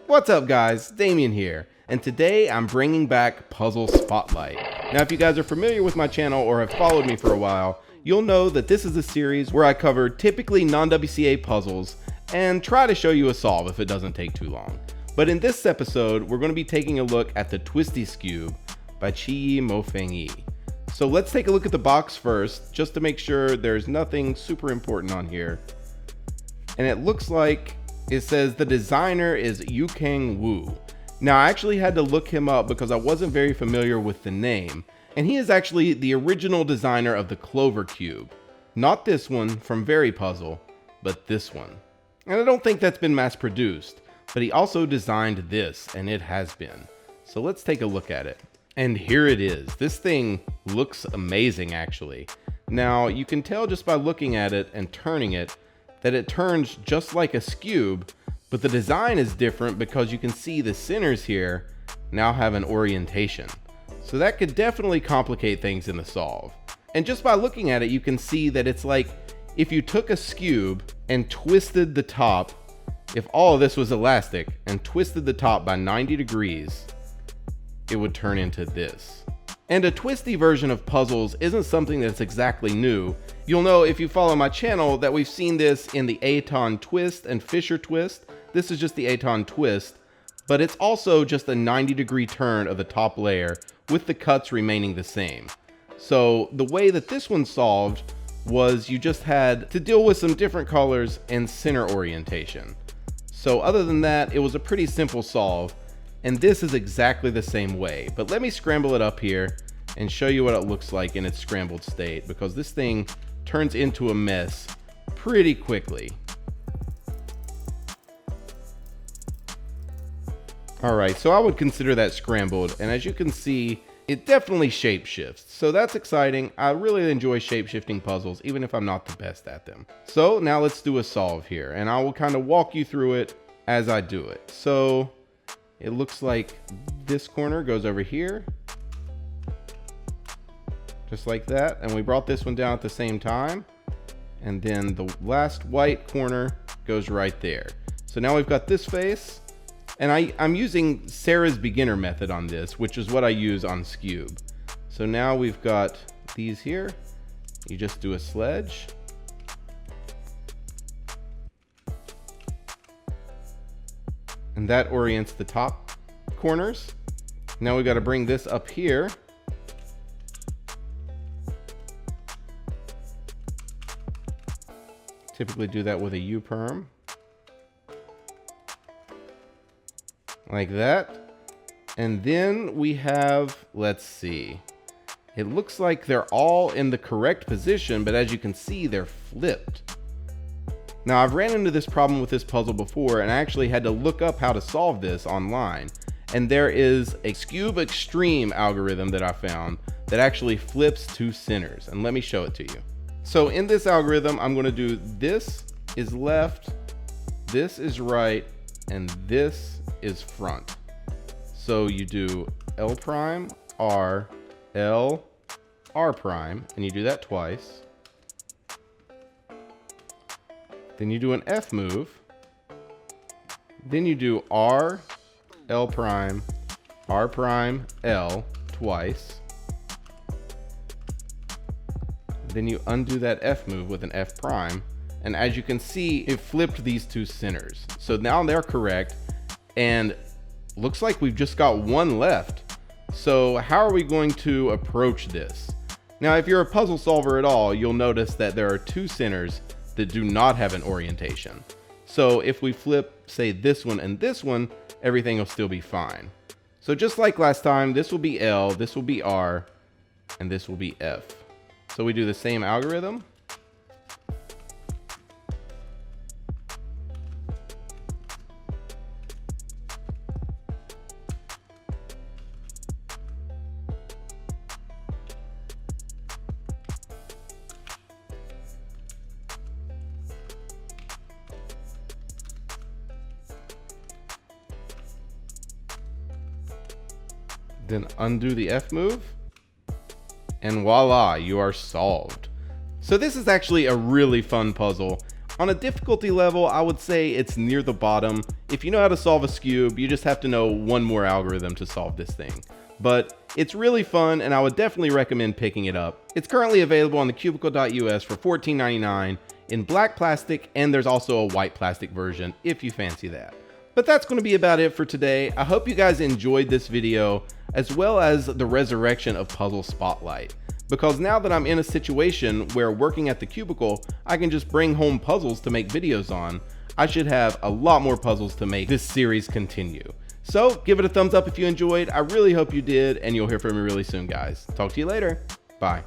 What's up guys, Damien here, and today I'm bringing back Puzzle Spotlight. Now if you guys are familiar with my channel or have followed me for a while, you'll know that this is a series where I cover typically non-wca puzzles and try to show you a solve if it doesn't take too long. But in this episode, we're going to be taking a look at the Twisty Skewb by QiYi. So let's take a look at the box first, just to make sure there's nothing super important on here. And it looks like it says the designer is Yukang Wu. Now I actually had to look him up because I wasn't very familiar with the name. And he is actually the original designer of the Clover Cube. Not this one from Very Puzzle, but this one. And I don't think that's been mass produced, but he also designed this, and it has been. So let's take a look at it. And here it is. This thing looks amazing actually. Now you can tell just by looking at it and turning it that it turns just like a Skewb, but the design is different because you can see the centers here now have an orientation. So that could definitely complicate things in the solve. And just by looking at it, you can see that it's like if you took a Skewb and twisted the top, if all of this was elastic, and twisted the top by 90 degrees, it would turn into this. And a twisty version of puzzles isn't something that's exactly new. You'll know if you follow my channel that we've seen this in the Aton twist and Fisher twist. This is just the Aton twist, but it's also just a 90-degree turn of the top layer with the cuts remaining the same. So the way that this one solved was you just had to deal with some different colors and center orientation. So other than that, it was a pretty simple solve. And this is exactly the same way, but let me scramble it up here and show you what it looks like in its scrambled state, because this thing turns into a mess pretty quickly. Alright, so I would consider that scrambled, and as you can see, it definitely shape shifts. So that's exciting. I really enjoy shape shifting puzzles, even if I'm not the best at them. So now let's do a solve here, and I will kind of walk you through it as I do it. So it looks like this corner goes over here, just like that. And we brought this one down at the same time. And then the last white corner goes right there. So now we've got this face, and I'm using Sarah's beginner method on this, which is what I use on Skewb. So now we've got these here. You just do a sledge. And that orients the top corners. Now we got to bring this up here. Typically do that with a U-perm. Like that. And then we have, let's see. It looks like they're all in the correct position, but as you can see, they're flipped. Now I've ran into this problem with this puzzle before, and I actually had to look up how to solve this online. And there is a Skewb Extreme algorithm that I found that actually flips two centers. And let me show it to you. So in this algorithm, I'm going to do this is left, this is right, and this is front. So you do L prime, R, L, R prime, and you do that twice. Then you do an F move. Then you do R, L prime, R prime, L twice. Then you undo that F move with an F prime. And as you can see, it flipped these two centers. So now they're correct. And looks like we've just got one left. So how are we going to approach this? Now, if you're a puzzle solver at all, you'll notice that there are two centers that do not have an orientation. So if we flip, say, this one and this one, everything will still be fine. So just like last time, this will be L, this will be R, and this will be F. So we do the same algorithm. Then undo the F move, and voila, you are solved. So this is actually a really fun puzzle. On a difficulty level, I would say it's near the bottom. If you know how to solve a Skewb, you just have to know one more algorithm to solve this thing. But it's really fun, and I would definitely recommend picking it up. It's currently available on the Cubicle.us for $14.99 in black plastic, and there's also a white plastic version if you fancy that. But that's going to be about it for today. I hope you guys enjoyed this video, as well as the resurrection of Puzzle Spotlight. Because now that I'm in a situation where working at the cubicle, I can just bring home puzzles to make videos on, I should have a lot more puzzles to make this series continue. So give it a thumbs up if you enjoyed. I really hope you did, and you'll hear from me really soon, guys. Talk to you later. Bye.